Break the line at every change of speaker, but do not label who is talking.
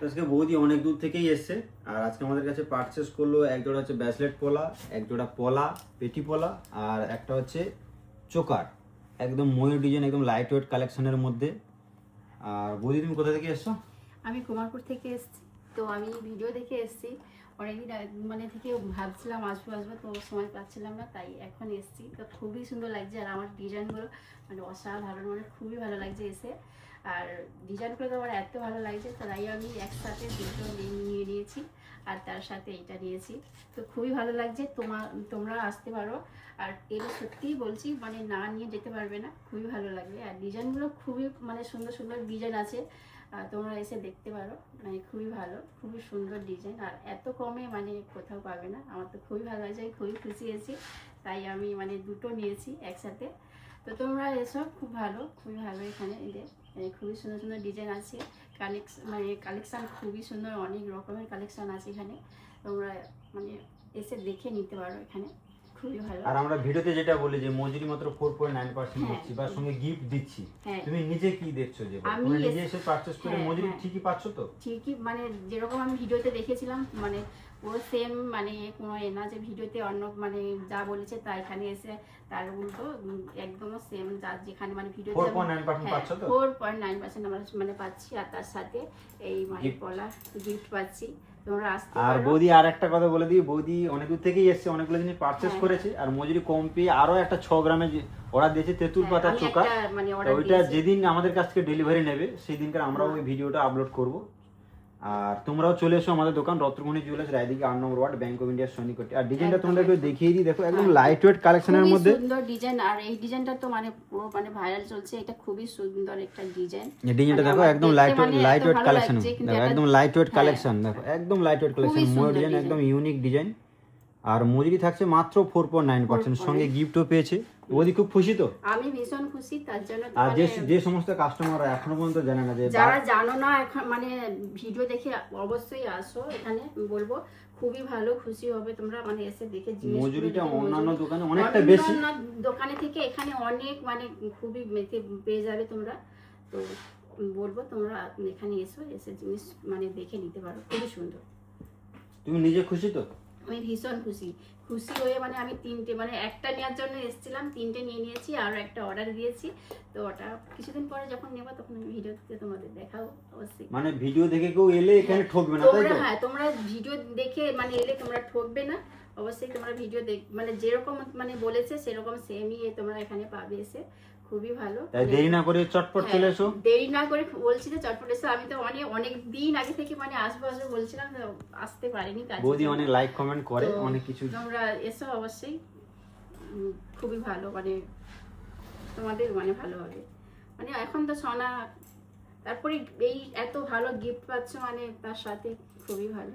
তো আজকে বৌদি অনেক দূর থেকেই এসছে, আর আজকে আমাদের কাছে পারচেস করলো এক জোড়া হচ্ছে ব্যাসলেট পলা, এক জোড়া পলা পেটি পলা, আর একটা হচ্ছে চোকার, একদম ময়ূর ডিজাইন, একদম লাইট ওয়েট কালেকশনের মধ্যে। আর বৌদি তুমি কোথা থেকে এসছো?
আমি কুমারপুর থেকে এসেছি। তো আমি ভিডিও দেখে এসেছি অনেকদিন মানে থেকে ভাবছিলাম আসবো তো সময় পাচ্ছিলাম না, তাই এখন এসেছি। তো খুবই সুন্দর লাগছে, আর আমার ডিজাইনগুলো মানে অসাধারণ, মানে খুবই ভালো লাগছে এসে। আর ডিজাইনগুলো তো আমার এত ভালো লাগছে, তাই আমি একসাথে দুটো নিয়ে নিয়েছি, আর তার সাথে এইটা নিয়েছি। তো খুবই ভালো লাগছে, তোমরা আসতে পারো। আর এগুলো সত্যিই বলছি, মানে না নিয়ে যেতে পারবে না, খুবই ভালো লাগবে। আর ডিজাইনগুলো খুবই মানে সুন্দর সুন্দর ডিজাইন আছে, তোমরা এসে দেখতে পারো। মানে খুবই ভালো, খুবই সুন্দর ডিজাইন, আর এত কমে মানে কোথাও পাবে না। আমার তো খুবই ভালো লাগছে, আমি খুবই খুশি হয়েছি, তাই আমি মানে দুটো নিয়েছি একসাথে। তো তোমরা এসব, খুব ভালো, খুবই ভালো। এখানে খুবই সুন্দর সুন্দর ডিজাইন আছে, কালেকশান খুবই সুন্দর, অনেক রকমের কালেকশান আছে এখানে। তোমরা মানে এসে দেখে নিতে পারো এখানে, খুবই ভালো।
আর আমরা ভিডিওতে যেটা বলি যে মজুরি মাত্র 4.9% দিচ্ছি বা সঙ্গে গিফট দিচ্ছি, তুমি নিজে কি দেখছো যে তুমি নিজে এসে পারচেজ করে মজুরি ঠিকই পাচ্ছ? তো ঠিকই,
মানে যেরকম আমি ভিডিওতে দেখেছিলাম, মানে পুরো সেম, মানে কোনো না যে ভিডিওতে অন্য মানে যা বলেছে তা এখানে এসে তার উল্টো একদম সেম, যা যেখানে মানে ভিডিওতে
4.9% পাচ্ছ তো?
4.9% আমরা মানে পাচ্ছি, আর তার সাথে এই মানে পলা গিফট পাচ্ছি। তোমরা আসতে পারো।
আর বৌদি আর একটা কথা বলে দিই, বৌদি অনেক দূর থেকেই এসেছে, অনেকগুলো জিনিস পারচেজ করেছে, আর মজুরি কম পেয়ে আরো একটা 6 গ্রামের অর্ডার দিয়েছে তেঁতুল পাতা চোকা। ওইটা যেদিন আমাদের কাছ থেকে ডেলিভারি নেবে সেই দিনকার আমরা ওই ভিডিওটা আপলোড করব। আর তোমরাও চলে এসো আমাদের দোকান Ratnamani jewellers, Raydighi 8 number ward, Bank of ইন্ডিয়ার সন্নিকটে। আর ডিজাইনটা তোমরা একটু দেখিয়ে দিই, দেখো একদম লাইট ওয়েট কালেকশনের মধ্যে
সুন্দর ডিজাইন। আর এই ডিজাইনটা তো মানে পুরো মানে ভাইরাল চলছে, এটা খুবই সুন্দর একটা ডিজাইন।
এই ডিজাইনটা দেখো একদম লাইট ওয়েট কালেকশন, দেখো একদম লাইট ওয়েট কালেকশন, দেখো একদম লাইট ওয়েট কালেকশন, ময়ূর ডিজাইন, একদম ইউনিক ডিজাইন। আর মজুরি থাকছে মাত্র 4.9%, সঙ্গে গিফটও পেয়েছে। বৌদি খুব খুশি তো?
আমি ভীষণ খুশি, তার জন্য।
আর যে সমস্ত কাস্টমাররা এখনো পর্যন্ত জানে না, যে
যারা জানো না, এখন মানে ভিডিও দেখে অবশ্যই আসো, এখানে বলবো খুবই ভালো, খুশি হবে তোমরা মানে এসে দেখে।
মজুরিটা অন্যান্য দোকানে অনেকটা বেশি,
দোকানে থেকে এখানে অনেক মানে খুবই পেয়ে যাবে তোমরা। তো বলবো তোমরা এখানে এসে জিনিস মানে দেখে নিতে পারো, খুবই সুন্দর।
তুমি নিজে খুশি তো?
আমি ভীষণ খুশি হয়ে মানে আমি তিনটে, মানে একটা নেওয়ার জন্য এসেছিলাম, তিনটে নিয়ে নিয়েছি, আরও একটা অর্ডার দিয়েছি। তো ওটা কিছুদিন পরে যখন নেবো তখন আমি ভিডিওতে তোমাদের দেখাবো অবশ্যই।
মানে ভিডিও দেখে কেউ এলে এখানে ঠকবে না, তাই তো?
হ্যাঁ, তোমরা ভিডিও দেখে মানে এলে তোমরা ঠকবে না, অবশ্যই। তোমরা ভিডিও মানে যেরকম মানে বলেছে সেরকম সেমই তোমরা এখানে পাবে এসে, খুবই ভালো।
তাই দেরি না করে চটপট চলে এসো।
দেরি না করে বলছি যে চটপট এসো। আমি তো অনেক দিন আগে থেকে মানে আসবো বলছিলাম, আসতে পারিনি।
বৌদি অনেক লাইক কমেন্ট করে, অনেক কিছু।
তোমরা এসো অবশ্যই, খুবই ভালো, মানে তোমাদের মানে ভালো হবে। মানে এখন তো সোনা, তারপরে এই এত ভালো গিফট পাচ্ছ, মানে তার সাথে খুবই ভালো।